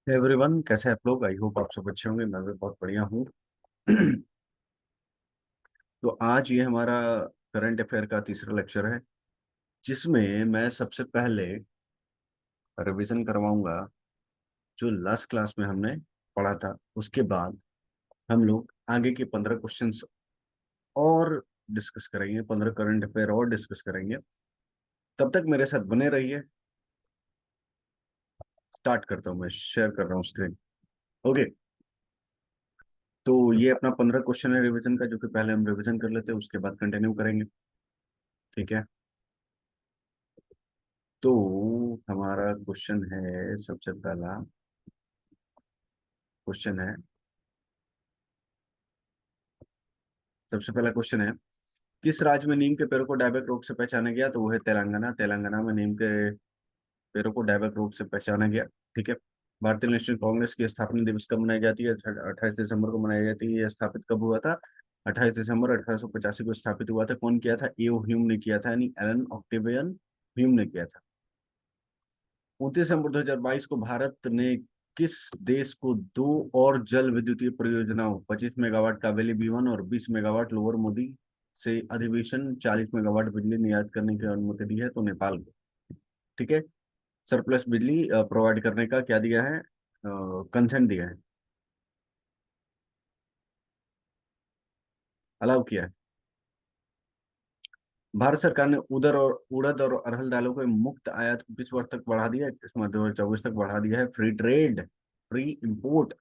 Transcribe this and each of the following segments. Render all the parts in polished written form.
Everyone, कैसे हैं आप लोग? आई होप आप सब अच्छे होंगे। मैं भी बहुत बढ़िया हूँ। तो आज ये हमारा करंट अफेयर का तीसरा लेक्चर है, जिसमें मैं सबसे पहले रिवीजन करवाऊंगा जो लास्ट क्लास में हमने पढ़ा था। उसके बाद हम लोग आगे के 15 क्वेश्चंस और डिस्कस करेंगे, 15 करंट अफेयर और डिस्कस करेंगे। तब तक मेरे साथ बने रहिए। स्टार्ट करता हूँ, मैं शेयर कर रहा हूँ स्क्रीन। ओके, तो ये अपना 15 क्वेश्चन है रिवीजन का, जो कि पहले हम रिवीजन कर लेते हैं, उसके बाद कंटिन्यू करेंगे। ठीक है, तो हमारा क्वेश्चन है, सबसे पहला क्वेश्चन है सबसे पहला क्वेश्चन है, किस राज्य में नीम के पेड़ों को डायबेक रोग से पहचाना गया? तो वो है तेलंगाना। तेलंगाना में नीम के पेड़ों को डायबेक रोग से पहचाना गया। ठीक है। भारतीय नेशनल कांग्रेस की स्थापना दिवस कब मनाई जाती है? 28 दिसंबर को मनाई जाती है। यह स्थापित कब हुआ था? 28 दिसंबर 1885 को स्थापित हुआ था। कौन किया था? एओ ह्यूम ने किया था, यानी एलन ऑक्टेवियन ह्यूम ने किया था। 29 नवंबर 2022 को भारत ने किस देश को दो और जल विद्युतीय परियोजनाओं 25 मेगावाट कावेरी B1 और 20 मेगावाट लोअर मोदी से अधिवेशन 40 मेगावाट बिजली निर्यात करने की अनुमति दी है? तो नेपाल को। ठीक है। सरप्लस बिजली प्रोवाइड करने का क्या दिया है? कंसेंट दिया है, अलाउ किया है। भारत सरकार ने उड़द और अरहर दालों के मुक्त आयात को किस वर्ष तक बढ़ा दिया है? किस मध्य 2024 तक बढ़ा दिया है। Free trade, free import.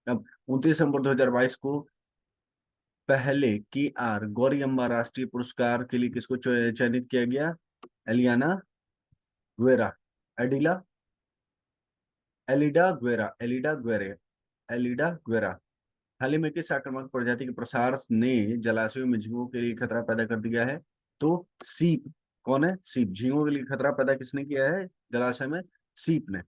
अब 29 नवंबर 2022 को पहले गौरी अम्मा राष्ट्रीय पुरस्कार के लिए किसको चयनित किया गया? एलियाना गुएरा, एडिला एलिडा गुएरा। हाल ही में किस आक्रामक प्रजाति के प्रसार ने जलाशयों में झींगों के लिए खतरा पैदा कर दिया है? तो सीप। कौन है? सीप। झींगों के लिए खतरा पैदा किसने किया है जलाशय में? सीप ने।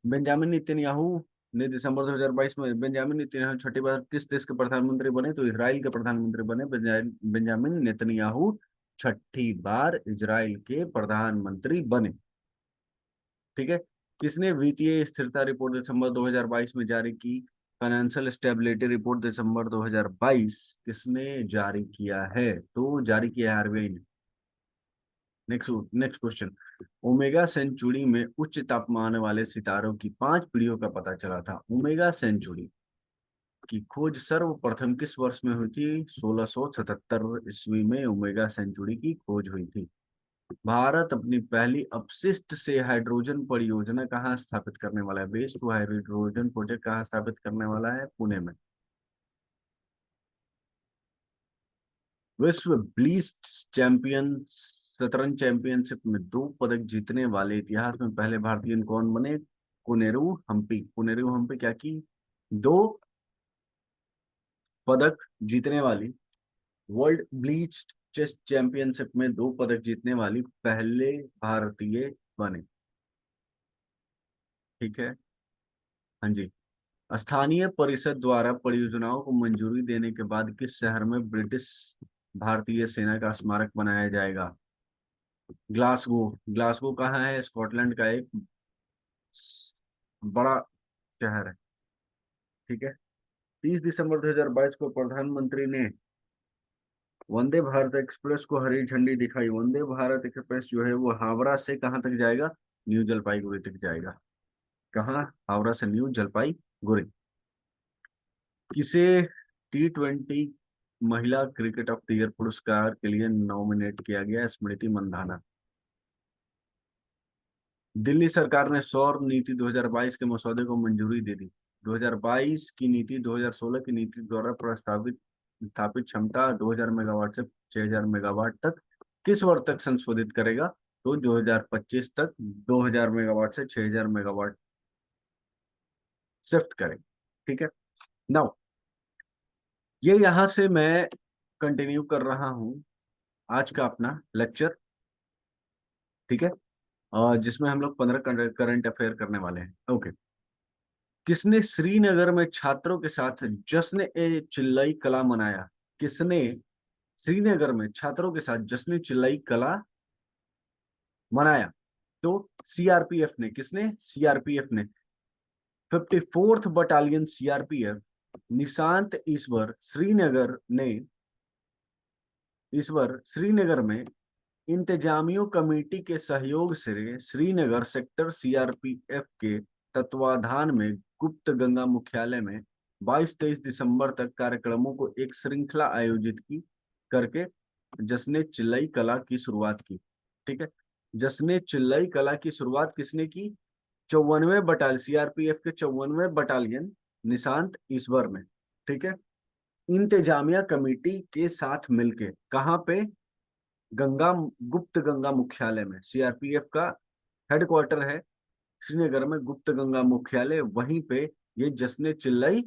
बेंजामिन नेतन्याहू ने दिसंबर 2022 में बेंजामिन नेतन्याहू छठी बार किस देश के प्रधानमंत्री बने? तो इसराइल के प्रधानमंत्री बने बेंजामिन नेतन्याहू छठी बार इजराइल के प्रधानमंत्री बने। ठीक है। किसने वित्तीय स्थिरता रिपोर्ट दिसंबर 2022 में जारी की? फाइनेंशियल स्टेबिलिटी रिपोर्ट दिसंबर 2022 किसने जारी किया है? तो जारी किया है आरबीआई ने। Next next question, omega century में उच्च तापमान वाले सितारों की 5 पीढ़ियों का पता चला था। ओमेगा सेंचुरी की खोज सर्वप्रथम किस वर्ष में हुई थी? 1677 ईस्वी में ओमेगा सेंचुरी की खोज हुई थी। भारत अपनी पहली अपशिष्ट से हाइड्रोजन परियोजना कहाँ स्थापित करने वाला है? वेस्ट टू हाइड्रोजन प्रोजेक्ट कहाँ स्थापित करने वाला है? पुणे में। विश्व ब्लिट्ज चैंपियन शतरंज चैंपियनशिप में 2 पदक जीतने वाले इतिहास में पहले भारतीय कौन बने? कुनेरू हम्पी क्या की? 2 पदक जीतने वाली, वर्ल्ड ब्लिट्ज चेस चैंपियनशिप में 2 पदक जीतने वाली पहले भारतीय बने। ठीक है। हाँ जी। स्थानीय परिषद द्वारा परियोजनाओं को मंजूरी देने के बाद किस शहर में ब्रिटिश भारतीय सेना का स्मारक बनाया जाएगा? ग्लासगो। ग्लासगो कहाँ है? स्कॉटलैंड का एक बड़ा शहर है। ठीक है। 30 दिसंबर 2022 को प्रधानमंत्री ने वंदे भारत एक्सप्रेस को हरी झंडी दिखाई। वंदे भारत एक्सप्रेस जो है वो हावड़ा से कहाँ तक जाएगा? न्यू जलपाईगुड़ी तक जाएगा। कहाँ? हावड़ा से न्यू जलपाईगुड़ी। किसे T20 महिला क्रिकेट ऑफ द ईयर पुरस्कार के लिए नॉमिनेट किया गया? स्मृति मंधाना। दिल्ली सरकार ने सौर नीति 2022 के मसौदे को मंजूरी दे दी। 2022 की नीति 2016 की नीति द्वारा प्रस्तावित स्थापित क्षमता 2000 मेगावाट से 6000 मेगावाट तक किस वर्ष तक संशोधित करेगा? तो 2025 तक 2000 मेगावाट से 6000 मेगावाट शिफ्ट करेगा। ठीक है। नाउ ये यहां से मैं कंटिन्यू कर रहा हूं आज का अपना लेक्चर। ठीक है। जिसमें हम लोग 15 करंट अफेयर करने वाले हैं। ओके। किसने श्रीनगर में छात्रों के साथ जश्न ए चिल्लई कला मनाया? किसने श्रीनगर में छात्रों के साथ जश्न चिल्लई कला मनाया? तो सीआरपीएफ ने, किसने? सीआरपीएफ ने 54th बटालियन सीआरपीएफ निशांत ईश्वर श्रीनगर में इंतजामियों कमेटी के सहयोग से श्रीनगर सेक्टर सीआरपीएफ के तत्वाधान में गुप्त गंगा मुख्यालय में 22-23 दिसंबर तक कार्यक्रमों को एक श्रृंखला आयोजित की करके जश्न चिल्लई कला की शुरुआत की। ठीक है, जश्न चिल्लई कला की शुरुआत किसने की? 54वें बटालियन सीआरपीएफ के 54वें बटालियन निशांत ईश्वर में। ठीक है, इंतजामिया कमेटी के साथ मिलके, कहाँ पे? गुप्त गंगा मुख्यालय में। सीआरपीएफ का हेडक्वार्टर है श्रीनगर में, गुप्त गंगा मुख्यालय, वहीं पे ये जश्न चिल्लई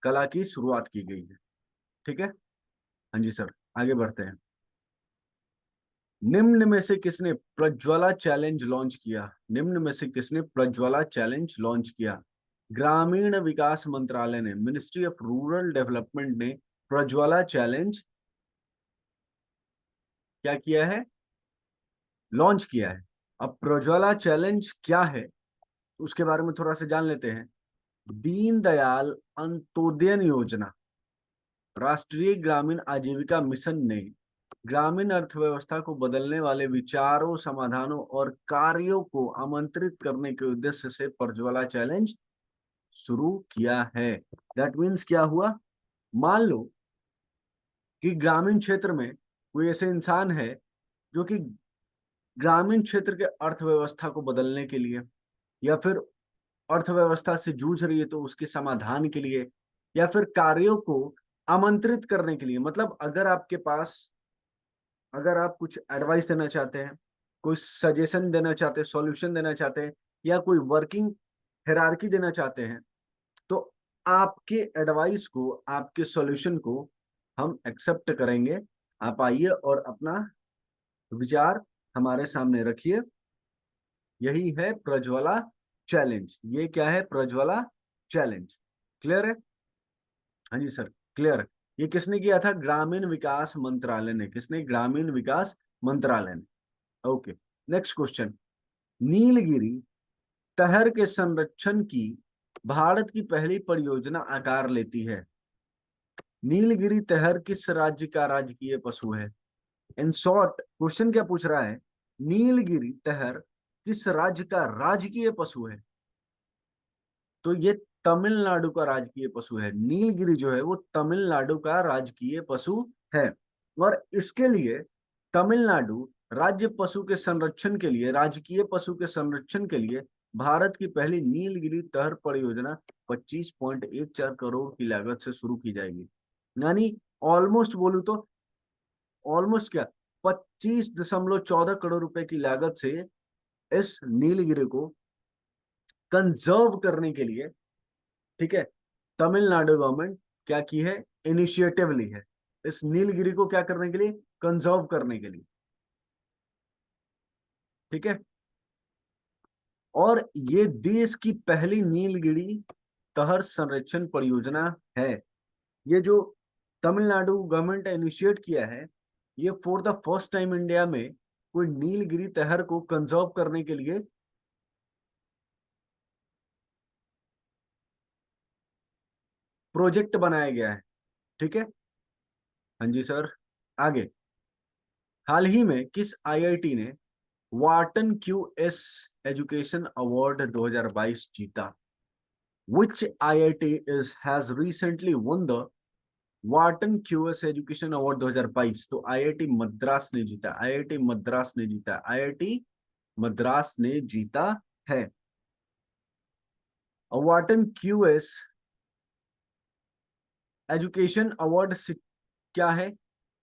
कला की शुरुआत की गई है। ठीक है, हाँ जी सर, आगे बढ़ते हैं। निम्न में से किसने प्रज्वला चैलेंज लॉन्च किया? निम्न में से किसने प्रज्वला चैलेंज लॉन्च किया? ग्रामीण विकास मंत्रालय ने, मिनिस्ट्री ऑफ रूरल डेवलपमेंट ने प्रज्वला चैलेंज क्या किया है? लॉन्च किया है। अब प्रज्वला चैलेंज क्या है उसके बारे में थोड़ा सा जान लेते हैं। दीनदयाल अंत्योदय योजना, राष्ट्रीय ग्रामीण आजीविका मिशन ने ग्रामीण अर्थव्यवस्था को बदलने वाले विचारों, समाधानों और कार्यों को आमंत्रित करने के उद्देश्य से प्रज्वला चैलेंज शुरू किया है। दैट मीन्स क्या हुआ? मान लो कि ग्रामीण क्षेत्र में कोई ऐसे इंसान है जो कि ग्रामीण क्षेत्र के अर्थव्यवस्था को बदलने के लिए, या फिर अर्थव्यवस्था से जूझ रही है तो उसके समाधान के लिए, या फिर कार्यों को आमंत्रित करने के लिए। मतलब अगर आप कुछ एडवाइस देना चाहते हैं, कोई सजेशन देना चाहते हैं, सॉल्यूशन देना चाहते हैं, या कोई वर्किंग हायरार्की देना चाहते हैं, तो आपके एडवाइस को, आपके सॉल्यूशन को हम एक्सेप्ट करेंगे। आप आइए और अपना विचार हमारे सामने रखिए। यही है प्रज्वला चैलेंज। ये क्या है? प्रज्वला चैलेंज। क्लियर है? हाँ जी सर, क्लियर है। ये किसने किया था? ग्रामीण विकास मंत्रालय ने। किसने? ग्रामीण विकास मंत्रालय ने। Okay, next question. नीलगिरी तहर के संरक्षण की भारत की पहली परियोजना आकार लेती है। नीलगिरी तहर किस राज्य का राजकीय पशु है? इन शॉर्ट क्वेश्चन क्या पूछ रहा है? नीलगिरी तहर किस राज्य का राजकीय पशु है? तो ये तमिलनाडु का राजकीय पशु है। नीलगिरी जो है वो तमिलनाडु का राजकीय पशु है। और इसके लिए तमिलनाडु राज्य पशु के संरक्षण के लिए, राजकीय पशु के संरक्षण के लिए भारत की पहली नीलगिरी तहर परियोजना 25.14 करोड़ की लागत से शुरू की जाएगी। यानी ऑलमोस्ट बोलूं तो ऑलमोस्ट क्या, 25.14 करोड़ रुपए की लागत से इस नीलगिरी को कंजर्व करने के लिए, ठीक है, तमिलनाडु गवर्नमेंट क्या की है? इनिशिएटिव ली है इस नीलगिरी को क्या करने के लिए? कंजर्व करने के लिए। ठीक है, और ये देश की पहली नीलगिरी तहर संरक्षण परियोजना है। ये जो तमिलनाडु गवर्नमेंट ने इनिशिएट किया है, ये for the first time India में कोई नीलगिरी तहर को कंजर्व करने के लिए प्रोजेक्ट बनाया गया है। ठीक है, हाँ जी सर, आगे। हाल ही में किस आईआईटी ने वाटन क्यूएस एजुकेशन अवार्ड 2022 जीता? Which IIT has recently won the Wharton QS education award 2022? तो आईआईटी मद्रास ने जीता। आईआईटी मद्रास ने जीता। आईआईटी मद्रास ने जीता है। वाटन क्यूएस एजुकेशन अवार्ड क्या है?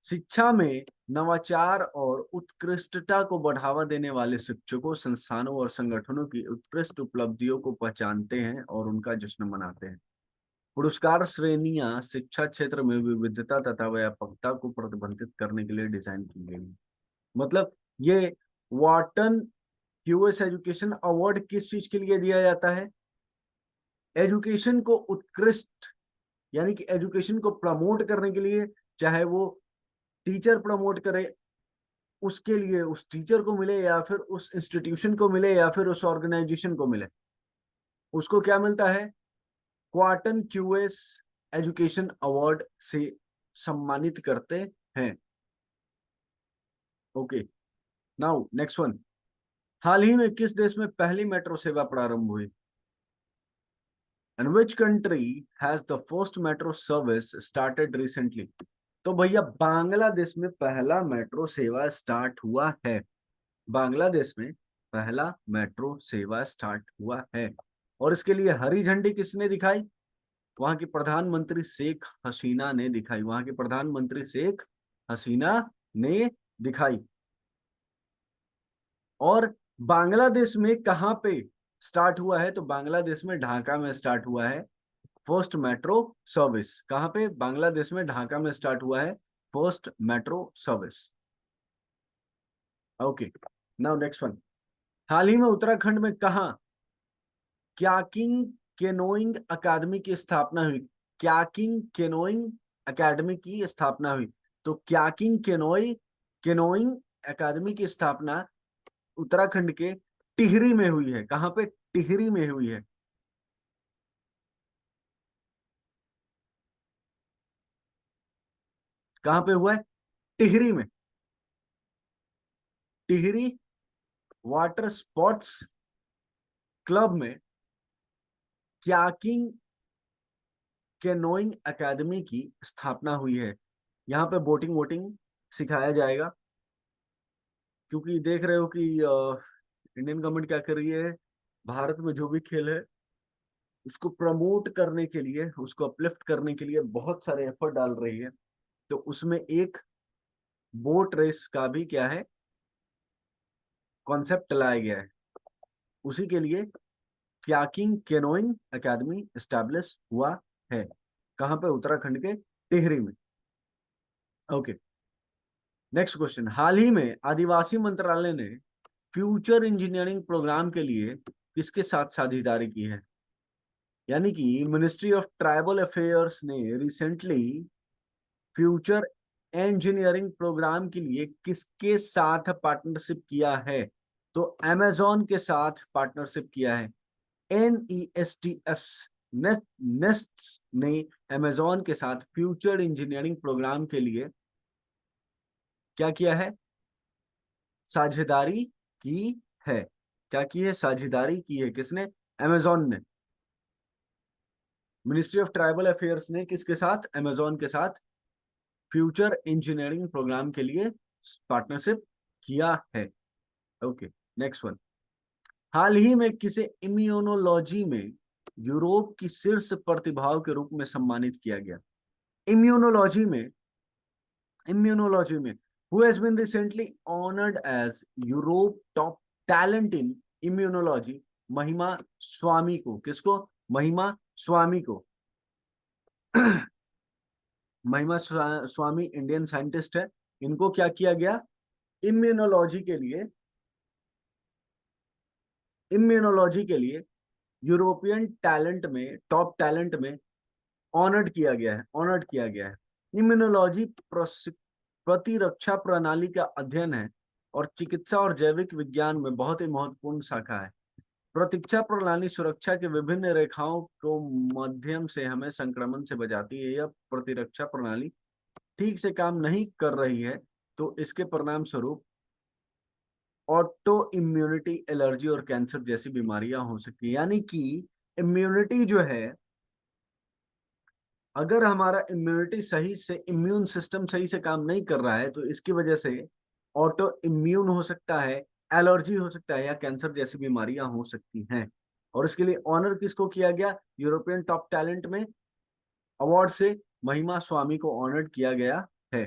शिक्षा में नवाचार और उत्कृष्टता को बढ़ावा देने वाले शिक्षकों, संस्थानों और संगठनों की उत्कृष्ट उपलब्धियों को पहचानते हैं और उनका जश्न मनाते हैं। पुरस्कार श्रेणियां शिक्षा क्षेत्र में विविधता तथा व्यापकता को प्रतिबंधित करने के लिए डिजाइन की गई है। मतलब ये वाटन क्यूएस एजुकेशन अवार्ड किस चीज के लिए दिया जाता है? एजुकेशन को उत्कृष्ट, यानी कि एजुकेशन को प्रमोट करने के लिए, चाहे वो टीचर प्रमोट करे, उसके लिए उस टीचर को मिले या फिर उस इंस्टीट्यूशन को मिले या फिर उस ऑर्गेनाइजेशन को मिले, उसको क्या मिलता है? क्वार्टन क्यूएस एजुकेशन अवार्ड से सम्मानित करते हैं। Okay, now next one. हाल ही में किस देश में पहली मेट्रो सेवा प्रारंभ हुई? And which country has the first metro service started recently? तो भैया बांग्लादेश में पहला मेट्रो सेवा स्टार्ट हुआ है। बांग्लादेश में पहला मेट्रो सेवा स्टार्ट हुआ है। और इसके लिए हरी झंडी किसने दिखाई? वहां की प्रधानमंत्री शेख हसीना ने दिखाई। वहां की प्रधानमंत्री शेख हसीना ने दिखाई। और बांग्लादेश में कहां पे स्टार्ट हुआ है? तो बांग्लादेश में ढाका में स्टार्ट हुआ है फर्स्ट मेट्रो सर्विस। कहां पे? बांग्लादेश में ढाका में स्टार्ट हुआ है first metro service. Okay, now next one. हाल ही में उत्तराखंड में कहा क्याकिंग केनोइंग अकादमी की स्थापना हुई? क्याकिंग केनोइंग अकादमी की स्थापना हुई। तो क्याकिंग केनोइंग अकादमी की स्थापना उत्तराखंड के टिहरी में हुई है। कहां पे? टिहरी में हुई है। कहां पे हुआ है? टिहरी में। टिहरी वाटर स्पोर्ट्स क्लब में क्याकिंग कैनोइंग एकेडमी की स्थापना हुई है। यहाँ पे बोटिंग वोटिंग सिखाया जाएगा, क्योंकि देख रहे हो कि इंडियन गवर्नमेंट क्या कर रही है, भारत में जो भी खेल है उसको प्रमोट करने के लिए, उसको अपलिफ्ट करने के लिए बहुत सारे एफर्ट डाल रही है। तो उसमें एक बोट रेस का भी क्या है, कॉन्सेप्ट लाया गया है। उसी के लिए क्याकिंग कैनोइंग एकेडमी एस्टैब्लिश हुआ है। कहां पे? उत्तराखंड के टिहरी में। Okay, next question. हाल ही में आदिवासी मंत्रालय ने फ्यूचर इंजीनियरिंग प्रोग्राम के लिए किसके साथ साझेदारी की है? यानी कि मिनिस्ट्री ऑफ ट्राइबल अफेयर्स ने रिसेंटली फ्यूचर इंजीनियरिंग प्रोग्राम के लिए किसके साथ पार्टनरशिप किया है? तो अमेजोन के साथ पार्टनरशिप किया है। NESTS नेस्ट्स ने अमेजोन के साथ फ्यूचर इंजीनियरिंग प्रोग्राम के लिए क्या किया है? साझेदारी की है। क्या की है? साझेदारी की है। किसने? अमेजोन ने। मिनिस्ट्री ऑफ ट्राइबल अफेयर्स ने किसके साथ? अमेजोन के साथ फ्यूचर इंजीनियरिंग प्रोग्राम के लिए पार्टनरशिप किया है। Okay, next one. हाल ही में किसे इम्यूनोलॉजी में यूरोप की शीर्ष प्रतिभाओं के रूप में सम्मानित किया गया? इम्यूनोलॉजी में, who has been recently honoured as Europe top talent in immunology? Mahima Swami को। किसको? महिमा स्वामी को। महिमा स्वामी इंडियन साइंटिस्ट है। इनको क्या किया गया? इम्यूनोलॉजी के लिए, यूरोपियन टैलेंट में, टॉप टैलेंट में ऑनर्ड किया गया है। इम्यूनोलॉजी प्रतिरक्षा प्रणाली का अध्ययन है और चिकित्सा और जैविक विज्ञान में बहुत ही महत्वपूर्ण शाखा है। प्रतिरक्षा प्रणाली सुरक्षा के विभिन्न रेखाओं को माध्यम से हमें संक्रमण से बचाती है। यह प्रतिरक्षा प्रणाली ठीक से काम नहीं कर रही है तो इसके परिणाम स्वरूप ऑटो इम्यूनिटी, एलर्जी और कैंसर जैसी बीमारियां हो सकती है। यानी कि इम्यूनिटी जो है, अगर हमारा इम्यूनिटी सही से, इम्यून सिस्टम सही से काम नहीं कर रहा है तो इसकी वजह से ऑटो इम्यून हो सकता है, एलर्जी हो सकता है या कैंसर जैसी बीमारियां हो सकती हैं। और इसके लिए ऑनर किसको किया गया? यूरोपियन टॉप टैलेंट में अवार्ड से महिमा स्वामी को ऑनर्ड किया गया है।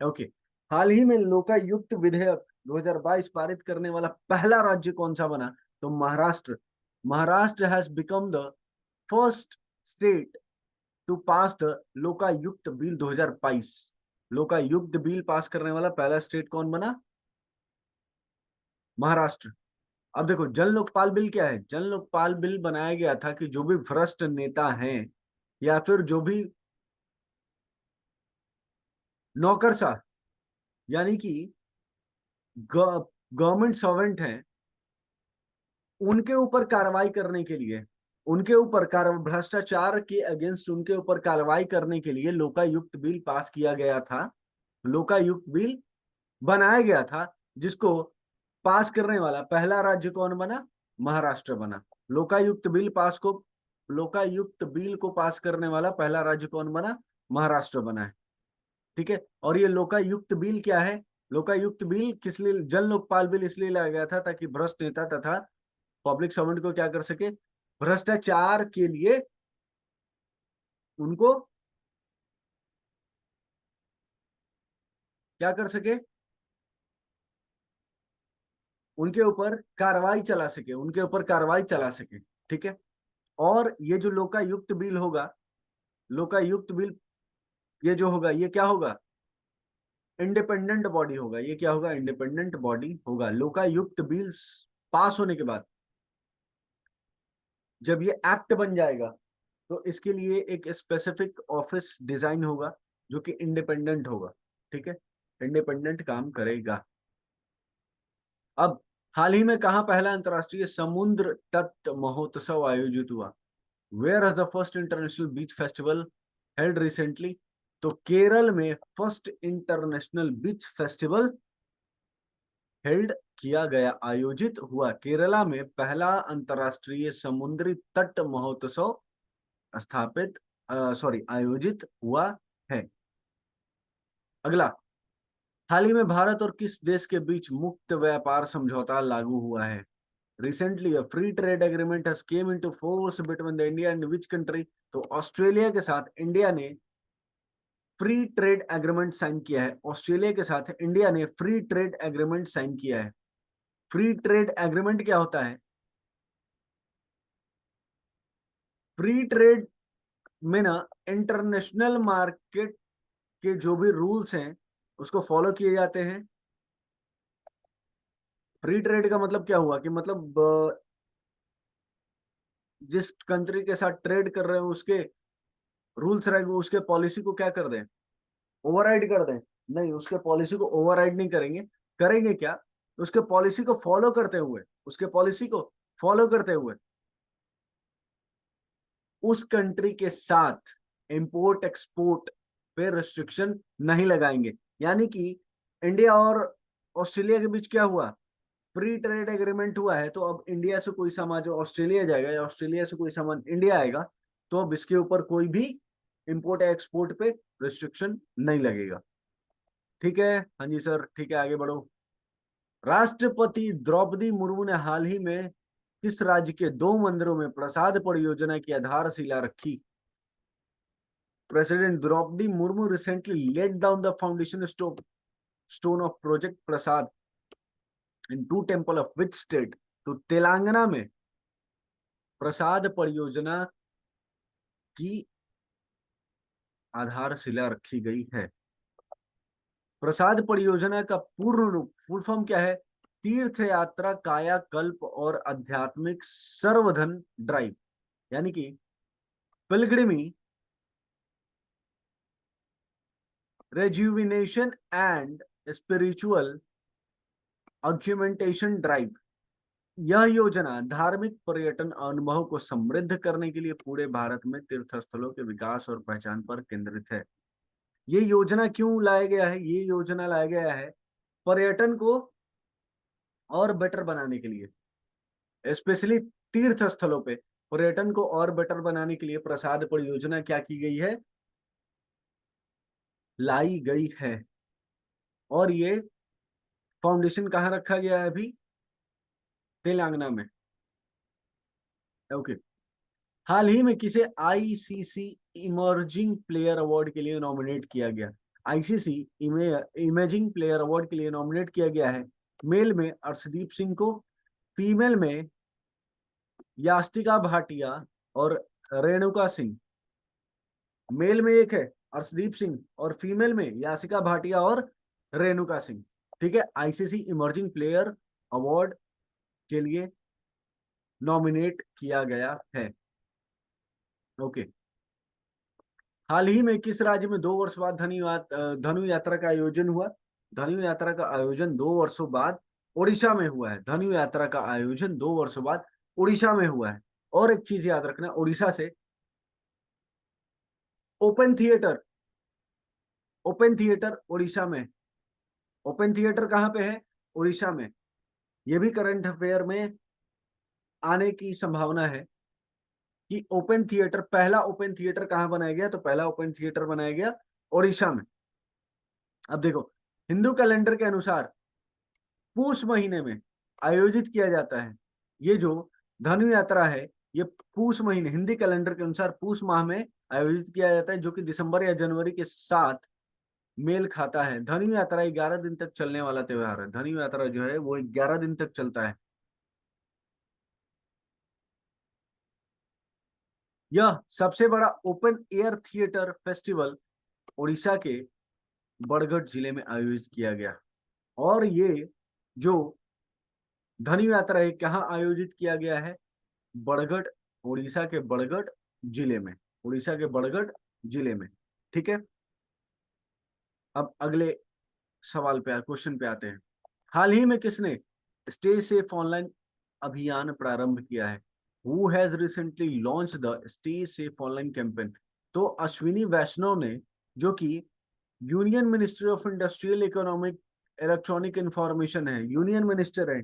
ओके, हाल ही में लोकायुक्त विधेयक 2022 पारित करने वाला पहला राज्य कौन सा बना? तो Maharashtra. Maharashtra has become the first state to pass the Lokayukta bill 2022। Lokayukta bill पास करने वाला पहला स्टेट कौन बना? महाराष्ट्र। अब देखो, जन लोकपाल बिल क्या है? जन लोकपाल बिल बनाया गया था कि जो भी भ्रष्ट नेता हैं या फिर जो भी नौकरशाह, यानी कि गवर्नमेंट सर्वेंट हैं, उनके ऊपर कार्रवाई करने के लिए, उनके ऊपर भ्रष्टाचार के अगेंस्ट उनके ऊपर कार्रवाई करने के लिए लोकायुक्त बिल पास किया गया था, लोकायुक्त बिल बनाया गया था, जिसको पास करने वाला पहला राज्य कौन बना? महाराष्ट्र बना। लोकायुक्त बिल को पास करने वाला पहला राज्य कौन बना? महाराष्ट्र बना है। ठीक है, और ये लोकायुक्त बिल क्या है? लोकायुक्त बिल किस लिए? जन लोकपाल बिल इसलिए लाया गया था ताकि भ्रष्ट नेता तथा पब्लिक सर्वेंट को क्या कर सके? भ्रष्टाचार के लिए उनको क्या कर सके? उनके ऊपर कार्रवाई चला सके, उनके ऊपर कार्रवाई चला सके। ठीक है, और ये जो लोकायुक्त बिल होगा, लोकायुक्त बिल ये जो होगा, ये क्या होगा? इंडिपेंडेंट बॉडी होगा। ये क्या होगा? इंडिपेंडेंट बॉडी होगा। लोकायुक्त बिल पास होने के बाद जब ये एक्ट बन जाएगा तो इसके लिए एक स्पेसिफिक ऑफिस डिजाइन होगा जो कि इंडिपेंडेंट होगा। ठीक है, इंडिपेंडेंट काम करेगा। अब हाल ही में कहा पहला अंतरराष्ट्रीय समुद्र तट महोत्सव आयोजित हुआ? Where is the first international beach festival held recently? तो केरल में first international beach festival held किया गया, आयोजित हुआ। केरला में पहला अंतरराष्ट्रीय समुद्री तट महोत्सव स्थापित सॉरी आयोजित हुआ है। अगला, हाल ही में भारत और किस देश के बीच मुक्त व्यापार समझौता लागू हुआ है? Recently a free trade agreement has came into force between the India and which country? तो ऑस्ट्रेलिया के साथ इंडिया ने फ्री ट्रेड एग्रीमेंट साइन किया है। ऑस्ट्रेलिया के साथ इंडिया ने फ्री ट्रेड एग्रीमेंट साइन किया है। फ्री ट्रेड एग्रीमेंट क्या होता है? फ्री ट्रेड में ना इंटरनेशनल मार्केट के जो भी रूल्स हैं उसको फॉलो किए जाते हैं। फ्री ट्रेड का मतलब क्या हुआ कि मतलब जिस कंट्री के साथ ट्रेड कर रहे हो उसके रूल्स रहेंगे, उसके पॉलिसी को क्या कर दें? ओवरराइड कर दें? नहीं, उसके पॉलिसी को ओवरराइड नहीं करेंगे। करेंगे क्या? उसके पॉलिसी को फॉलो करते हुए, उसके पॉलिसी को फॉलो करते हुए उस कंट्री के साथ इंपोर्ट एक्सपोर्ट पे रिस्ट्रिक्शन नहीं लगाएंगे। यानी कि इंडिया और ऑस्ट्रेलिया के बीच क्या हुआ? फ्री ट्रेड एग्रीमेंट हुआ है, तो अब इंडिया से कोई सामान जो ऑस्ट्रेलिया जाएगा या ऑस्ट्रेलिया से कोई सामान इंडिया आएगा तो अब इसके ऊपर कोई भी इंपोर्ट या एक्सपोर्ट पे रिस्ट्रिक्शन नहीं लगेगा। ठीक है, हाँ जी सर, ठीक है, आगे बढ़ो। राष्ट्रपति द्रौपदी मुर्मू ने हाल ही में किस राज्य के 2 मंदिरों में प्रसाद परियोजना की आधारशिला रखी? President Droupadi Murmu recently laid down the foundation stone of project Prasad in 2 temple of which state? तो तेलंगाना में प्रसाद परियोजना की आधारशिला रखी गई है। प्रसाद परियोजना का पूर्ण रूप, फुल फॉर्म क्या है? तीर्थ यात्रा कायाकल्प और आध्यात्मिक सर्वधन ड्राइव, यानी कि पिलग्रिमी रेजुविनेशन एंड स्पिरिचुअल ऑक्यूमेंटेशन ड्राइव। यह योजना धार्मिक पर्यटन अनुभव को समृद्ध करने के लिए पूरे भारत में तीर्थ स्थलों के विकास और पहचान पर केंद्रित है। ये योजना क्यों लाया गया है? ये योजना लाया गया है पर्यटन को और बेटर बनाने के लिए, स्पेशली तीर्थ स्थलों पे पर्यटन को और बेटर बनाने के लिए प्रसाद परियोजना क्या की गई है? लाई गई है। और ये फाउंडेशन कहाँ रखा गया है अभी? तेलंगाना में। ओके, हाल ही में किसे आईसीसी इमर्जिंग प्लेयर अवार्ड के लिए नॉमिनेट किया गया? आईसीसी इमेजिंग प्लेयर अवार्ड के लिए नॉमिनेट किया गया है। मेल में अर्शदीप सिंह को, फीमेल में यास्तिका भाटिया और रेणुका सिंह। मेल में एक है अर्शदीप सिंह और फीमेल में यासिका भाटिया और रेणुका सिंह। ठीक है, आईसीसी इमर्जिंग प्लेयर अवार्ड के लिए नॉमिनेट किया गया है। ओके, हाल ही में किस राज्य में 2 वर्ष बाद धनु यात्रा का आयोजन हुआ? धनु यात्रा का आयोजन 2 वर्षों बाद उड़ीसा में हुआ है। धनु यात्रा का आयोजन 2 वर्षों बाद उड़ीसा में हुआ है। और एक चीज याद रखना, उड़ीसा से open theatre, open theatre Orissa में, ओपन थिएटर कहाँ पे है? उड़ीसा में। ये भी करंट अफेयर में आने की संभावना है कि ओपन थिएटर, पहला ओपन थिएटर कहाँ बनाया गया, तो पहला ओपन थिएटर बनाया गया उड़ीसा में। अब देखो, हिंदू कैलेंडर के अनुसार पूष महीने में आयोजित किया जाता है ये जो धनु यात्रा है। ये पूष महीने, हिंदी कैलेंडर के अनुसार पूष माह में आयोजित किया जाता है, जो कि दिसंबर या जनवरी के साथ मेल खाता है। धनु यात्रा 11 दिन तक चलने वाला त्योहार है। धनु यात्रा जो है वो 11 दिन तक चलता है। यह सबसे बड़ा open air theatre festival Orissa के बरगढ़ जिले में आयोजित किया गया। और ये जो धनु यात्रा है कहाँ आयोजित किया गया है? बरगढ़, उड़ीसा के बरगढ़ जिले में, उड़ीसा के बरगढ़ जिले में। ठीक है, अब अगले सवाल पे, क्वेश्चन पे आते हैं। हाल ही में किसने स्टे सेफ ऑनलाइन अभियान प्रारंभ किया है? Who has recently launch the stay safe online campaign? तो अश्विनी वैष्णव ने, जो कि union ministry of industrial economic electronic information है, यूनियन मिनिस्टर है,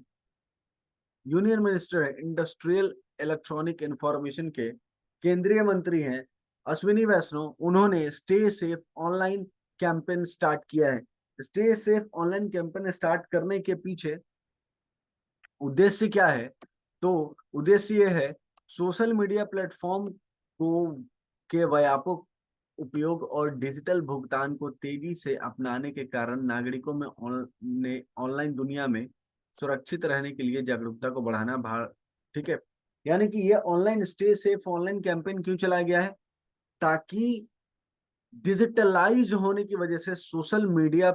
यूनियन मिनिस्टर है इंडस्ट्रियल इलेक्ट्रॉनिक इंफॉर्मेशन के केंद्रीय मंत्री हैं अश्विनी वैष्णव। उन्होंने stay safe online campaign start किया है। Stay safe online campaign start करने के पीछे उद्देश्य क्या है? तो उद्देश्य ये है, सोशल मीडिया प्लेटफॉर्म को के व्यापक उपयोग और डिजिटल भुगतान को तेजी से अपनाने के कारण नागरिकों में ऑनलाइन दुनिया में सुरक्षित रहने के लिए जागरूकता को बढ़ाना भार। ठीक है, यानी कि ये online stay safe online campaign क्यों चलाया गया है? ताकि डिजिटलाइज होने की वजह से सोशल मीडिया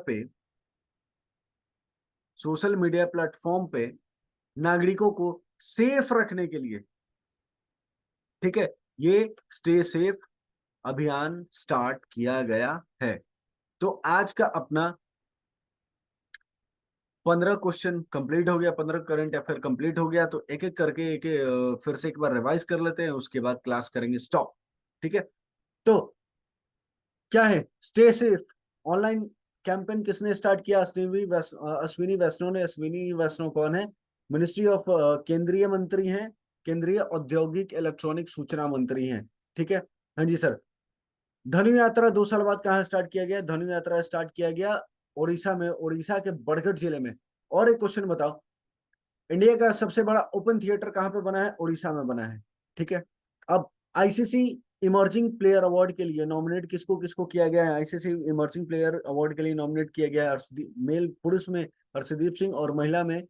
प्लेटफॉर्म पे नागरिकों को सेफ रखने के लिए, ठीक है, ये स्टे सेफ अभियान स्टार्ट किया गया है। तो आज का अपना 15 क्वेश्चन कंप्लीट हो गया, 15 करंट अफेयर कंप्लीट हो गया। तो एक एक करके फिर से एक बार रिवाइज कर लेते हैं, उसके बाद क्लास करेंगे स्टॉप। ठीक है, तो क्या है स्टे सेफ ऑनलाइन कैंपेन? किसने स्टार्ट किया? अश्विनी वैष्णव ने। अश्विनी वैष्णव कौन है? मिनिस्ट्री ऑफ केंद्रीय मंत्री हैं, केंद्रीय औद्योगिक इलेक्ट्रॉनिक सूचना मंत्री हैं। ठीक है, हाँ जी सर। धनु यात्रा 2 साल बाद कहाँ स्टार्ट किया गया? धनु यात्रा स्टार्ट किया गया उड़ीसा में, उड़ीसा के बरगढ़ जिले में। और एक क्वेश्चन बताओ, इंडिया का सबसे बड़ा ओपन थिएटर कहाँ पे बना है? उड़ीसा में बना है। ठीक है, अब आईसीसी इमर्जिंग प्लेयर अवार्ड के लिए नॉमिनेट किसको किसको किया गया है? आईसीसी इमर्जिंग प्लेयर अवार्ड के लिए नॉमिनेट किया गया है मेल, पुरुष में हर्षदीप सिंह और महिला में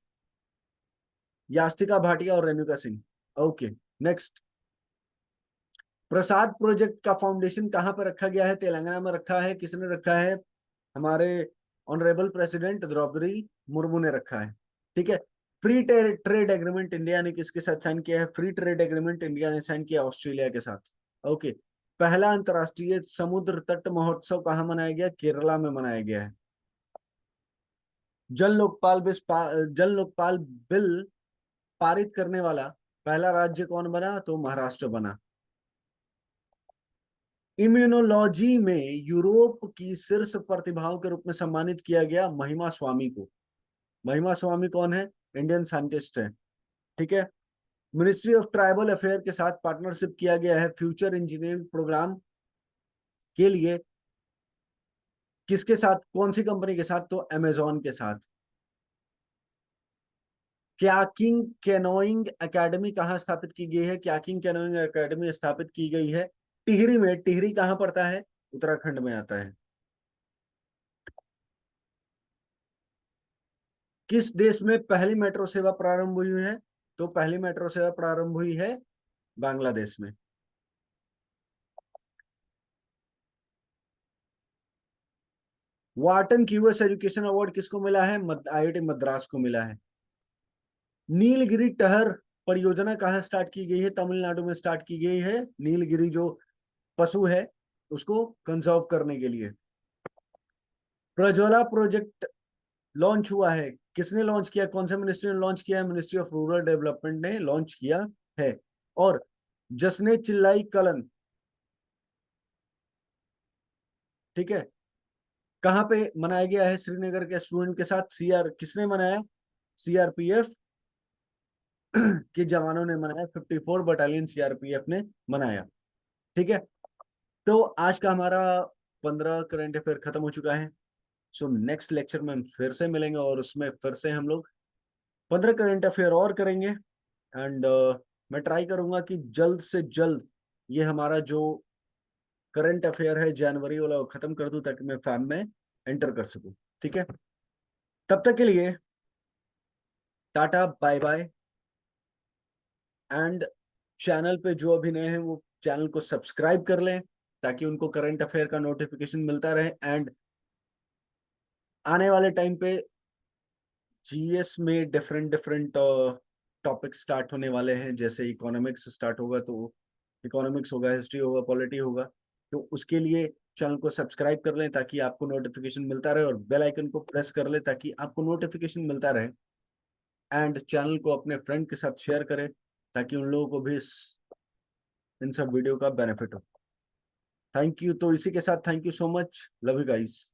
यास्तिका भाटिया और Renuka Singh. Okay, next. Prasad project का फाउंडेशन कहाँ पर रखा गया है? तेलंगाना में रखा है। किसने रखा है? हमारे ऑनरेबल प्रेसिडेंट द्रौपदी मुर्मू ने रखा है। ठीक है, फ्री ट्रेड एग्रीमेंट इंडिया ने किसके साथ साइन किया है? फ्री ट्रेड एग्रीमेंट इंडिया ने साइन किया ऑस्ट्रेलिया के साथ। ओके, पहला अंतरराष्ट्रीय समुद्र तट महोत्सव कहाँ मनाया गया? केरला में मनाया गया है। जल लोकपाल बिल पारित करने वाला पहला राज्य कौन बना? तो महाराष्ट्र बना। इम्यूनोलॉजी में यूरोप की शीर्ष प्रतिभाओं के रूप में सम्मानित किया गया महिमा स्वामी को। महिमा स्वामी कौन है? इंडियन साइंटिस्ट है। ठीक है, मिनिस्ट्री ऑफ ट्राइबल अफेयर के साथ पार्टनरशिप किया गया है फ्यूचर इंजीनियरिंग प्रोग्राम के लिए। किसके साथ, कौन सी कंपनी के साथ? तो अमेजोन के साथ। क्याकिंग कैनोइंग एकेडमी कहाँ स्थापित की गई है? क्याकिंग कैनोइंग एकेडमी स्थापित की गई है टिहरी में। टिहरी कहाँ पड़ता है? उत्तराखंड में आता है। किस देश में पहली मेट्रो सेवा प्रारंभ हुई है? तो पहली मेट्रो सेवा प्रारंभ हुई है बांग्लादेश में। वाटन क्यूएस एजुकेशन अवार्ड किसको मिला है? आईआईटी मद्रास को मिला है। नीलगिरी टहर परियोजना कहाँ स्टार्ट की गई है? तमिलनाडु में स्टार्ट की गई है। नीलगिरी जो पशु है उसको कंजर्व करने के लिए। प्रज्वला प्रोजेक्ट लॉन्च हुआ है। किसने लॉन्च किया, कौन से मिनिस्ट्री ने लॉन्च किया है? मिनिस्ट्री ऑफ रूरल डेवलपमेंट ने लॉन्च किया है। और जसने चिल्लाई कलन, ठीक है, कहाँ पे मनाया गया है? श्रीनगर के स्टूडेंट के साथ। किसने मनाया? सीआरपीएफ के जवानों ने मनाया, 54 बटालियन सीआरपीएफ ने मनाया। ठीक है, तो आज का हमारा 15 करंट अफेयर खत्म हो चुका है। सो नेक्स्ट लेक्चर में हम फिर से मिलेंगे और उसमें फिर से हम लोग 15 करंट अफेयर और करेंगे। एंड मैं ट्राई करूंगा कि जल्द से जल्द ये हमारा जो करंट अफेयर है जनवरी वाला वो खत्म कर दूं, ताकि मैं फैम में एंटर कर सकूं। ठीक है, तब तक के लिए tata bye bye. And channel पे जो अभी नए हैं वो चैनल को सब्सक्राइब कर लें, ताकि उनको करंट अफेयर का नोटिफिकेशन मिलता रहे। एंड आने वाले टाइम पे जीएस में डिफरेंट डिफरेंट टॉपिक स्टार्ट होने वाले हैं। जैसे इकोनॉमिक्स स्टार्ट होगा तो इकोनॉमिक्स होगा, हिस्ट्री होगा, पॉलिटी होगा। तो उसके लिए चैनल को सब्सक्राइब कर लें ताकि आपको नोटिफिकेशन मिलता रहे, और बेल आइकन को प्रेस कर लें ताकि आपको नोटिफिकेशन मिलता रहे। एंड चैनल को अपने फ्रेंड के साथ शेयर करें ताकि उन लोगों को भी इन सब वीडियो का बेनिफिट हो। Thank you. तो इसी के साथ thank you so much, love you guys.